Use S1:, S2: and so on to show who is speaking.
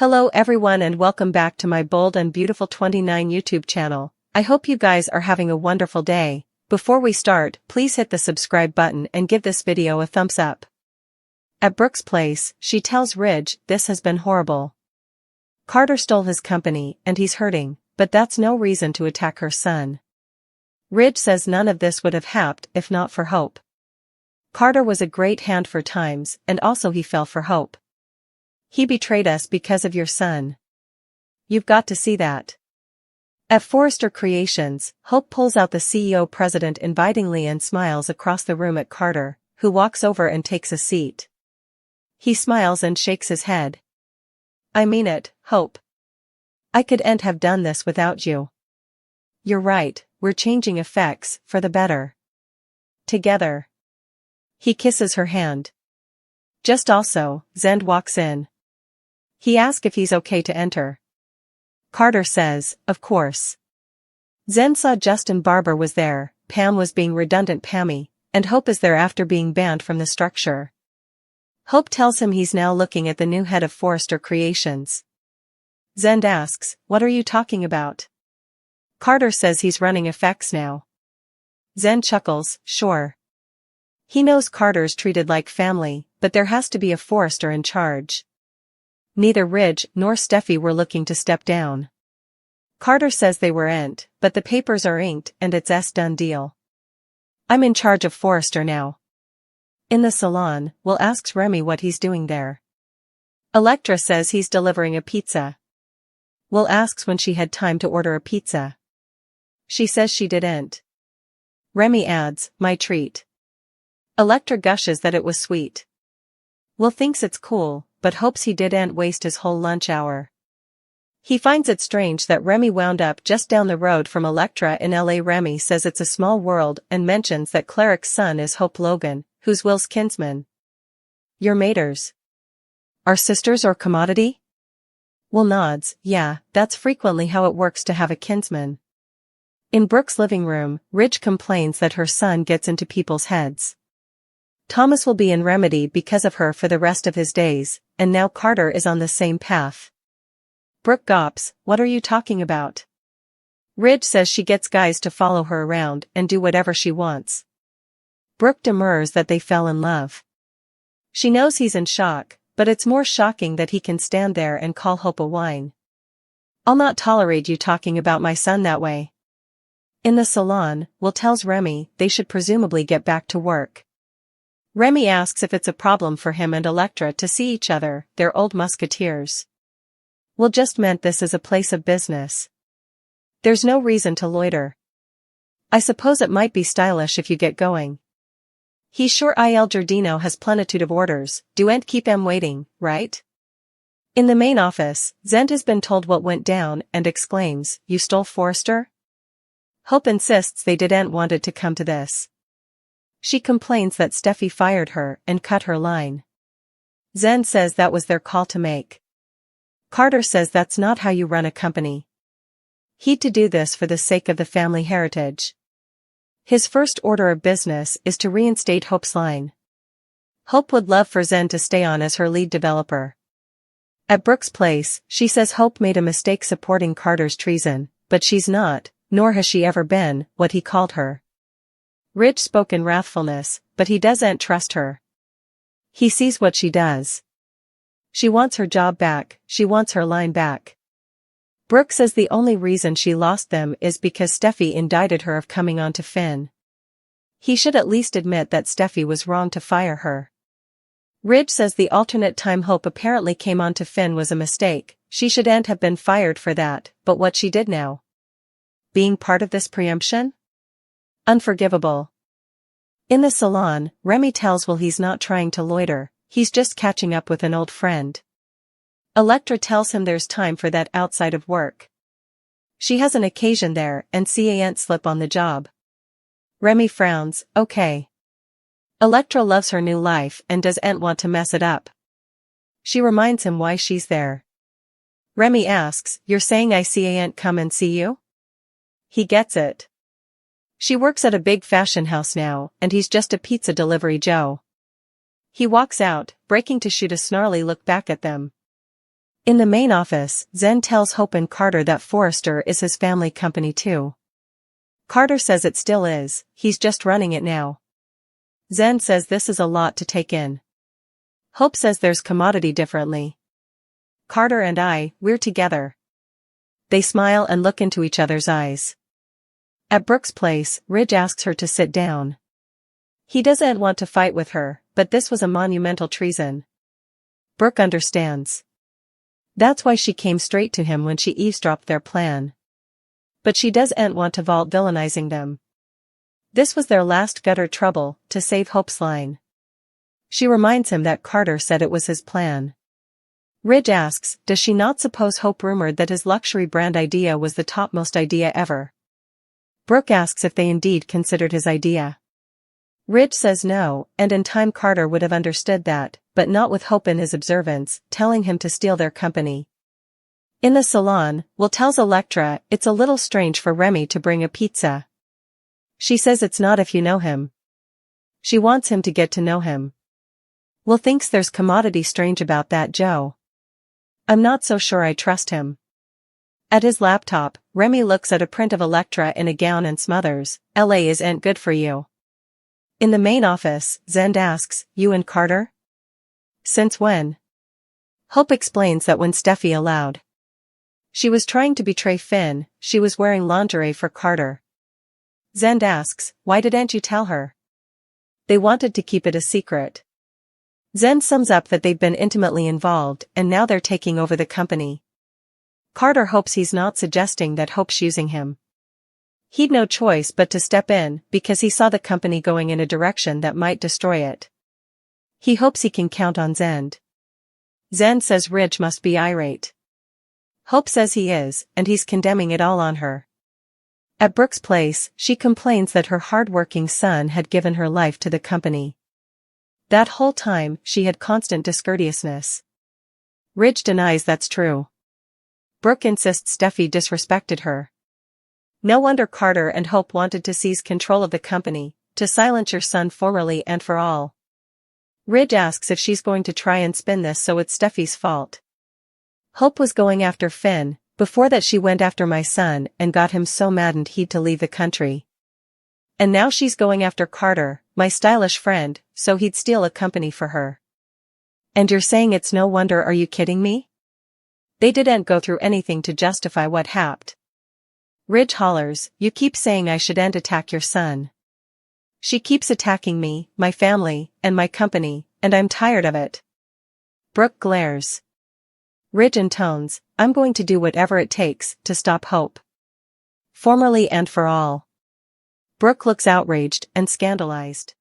S1: Hello everyone and welcome back to my Bold and Beautiful 29 YouTube channel. I hope you guys are having a wonderful day. Before we start, please hit the subscribe button and give this video a thumbs up. At Brooke's place, she tells Ridge this has been horrible. Carter stole his company and he's hurting, but that's no reason to attack her son. Ridge says none of this would have happened if not for Hope. Carter was a great hand for times and also he fell for Hope. He betrayed us because of your son. You've got to see that. At Forrester Creations, Hope pulls out the CEO president invitingly and smiles across the room at Carter, who walks over and takes a seat. He smiles and shakes his head. I mean it, Hope. I couldn't have done this without you. You're right, we're changing effects for the better. Together. He kisses her hand. Just also, Zend walks in. He asks if he's okay to enter. Carter says, of course. Zend saw Justin Barber was there, Pam was being redundant Pammy, and Hope is there after being banned from the structure. Hope tells him he's now looking at the new head of Forrester Creations. Zend asks, what are you talking about? Carter says he's running effects now. Zend chuckles, sure. He knows Carter's treated like family, but there has to be a Forrester in charge. Neither Ridge nor Steffi were looking to step down. Carter says they weren't, but the papers are inked and it's a done deal. I'm in charge of Forrester now. In the salon, Will asks Remy what he's doing there. Electra says he's delivering a pizza. Will asks when she had time to order a pizza. She says she didn't. Remy adds, my treat. Electra gushes that it was sweet. Will thinks it's cool, but hopes he didn't waste his whole lunch hour. He finds it strange that Remy wound up just down the road from Electra in LA. Remy says it's a small world and mentions that Cleric's son is Hope Logan, who's Will's kinsman. Your maters. Are sisters or commodity? Will nods, yeah, that's frequently how it works to have a kinsman. In Brooke's living room, Ridge complains that her son gets into people's heads. Thomas will be in remedy because of her for the rest of his days, and now Carter is on the same path. Brooke gawps, what are you talking about? Ridge says she gets guys to follow her around and do whatever she wants. Brooke demurs that they fell in love. She knows he's in shock, but it's more shocking that he can stand there and call Hope a whine. I'll not tolerate you talking about my son that way. In the salon, Will tells Remy they should presumably get back to work. Remy asks if it's a problem for him and Electra to see each other, they're old musketeers. Will just meant this is a place of business. There's no reason to loiter. I suppose it might be stylish if you get going. He's sure Il Giardino has plenitude of orders, don't keep em waiting, right? In the main office, Zend has been told what went down and exclaims, you stole Forrester? Hope insists they didn't wanted to come to this. She complains that Steffi fired her and cut her line. Zend says that was their call to make. Carter says that's not how you run a company. He'd to do this for the sake of the family heritage. His first order of business is to reinstate Hope's line. Hope would love for Zend to stay on as her lead developer. At Brooke's place, she says Hope made a mistake supporting Carter's treason, but she's not, nor has she ever been, what he called her. Ridge spoke in wrathfulness, but he doesn't trust her. He sees what she does. She wants her job back, she wants her line back. Brooke says the only reason she lost them is because Steffi indicted her of coming on to Finn. He should at least admit that Steffi was wrong to fire her. Ridge says the alternate time Hope apparently came on to Finn was a mistake, she shouldn't have been fired for that, but what she did now. Being part of this preemption? Unforgivable. In the salon, Remy tells Will he's not trying to loiter, he's just catching up with an old friend. Electra tells him there's time for that outside of work. She has an occasion there and can't slip on the job. Remy frowns, okay. Electra loves her new life and doesn't want to mess it up. She reminds him why she's there. Remy asks, you're saying I can't come and see you? He gets it. She works at a big fashion house now, and he's just a pizza delivery Joe. He walks out, breaking to shoot a snarly look back at them. In the main office, Zen tells Hope and Carter that Forrester is his family company too. Carter says it still is, he's just running it now. Zen says this is a lot to take in. Hope says there's commodity differently. Carter and we're together. They smile and look into each other's eyes. At Brooke's place, Ridge asks her to sit down. He doesn't want to fight with her, but this was a monumental treason. Brooke understands. That's why she came straight to him when she eavesdropped their plan. But she doesn't want to vault villainizing them. This was their last gutter trouble, to save Hope's line. She reminds him that Carter said it was his plan. Ridge asks, does she not suppose Hope rumored that his luxury brand idea was the topmost idea ever? Brooke asks if they indeed considered his idea. Ridge says no, and in time Carter would have understood that, but not with Hope in his observance, telling him to steal their company. In the salon, Will tells Elektra it's a little strange for Remy to bring a pizza. She says it's not if you know him. She wants him to get to know him. Will thinks there's commodity strange about that Joe. I'm not so sure I trust him. At his laptop, Remy looks at a print of Elektra in a gown and smothers, LA isn't good for you. In the main office, Zend asks, you and Carter? Since when? Hope explains that when Steffi allowed. She was trying to betray Finn, she was wearing lingerie for Carter. Zend asks, why didn't you tell her? They wanted to keep it a secret. Zend sums up that they've been intimately involved and now they're taking over the company. Carter hopes he's not suggesting that Hope's using him. He'd no choice but to step in because he saw the company going in a direction that might destroy it. He hopes he can count on Zend. Zend says Ridge must be irate. Hope says he is, and he's condemning it all on her. At Brooke's place, she complains that her hard-working son had given her life to the company. That whole time, she had constant discourteousness. Ridge denies that's true. Brooke insists Steffi disrespected her. No wonder Carter and Hope wanted to seize control of the company, to silence your son formerly and for all. Ridge asks if she's going to try and spin this so it's Steffi's fault. Hope was going after Finn, before that she went after my son and got him so maddened he'd to leave the country. And now she's going after Carter, my stylish friend, so he'd steal a company for her. And you're saying it's no wonder, are you kidding me? They didn't go through anything to justify what happened. Ridge hollers, you keep saying I shouldn't attack your son. She keeps attacking me, my family, and my company, and I'm tired of it. Brooke glares. Ridge intones, I'm going to do whatever it takes to stop Hope. Formerly and for all. Brooke looks outraged and scandalized.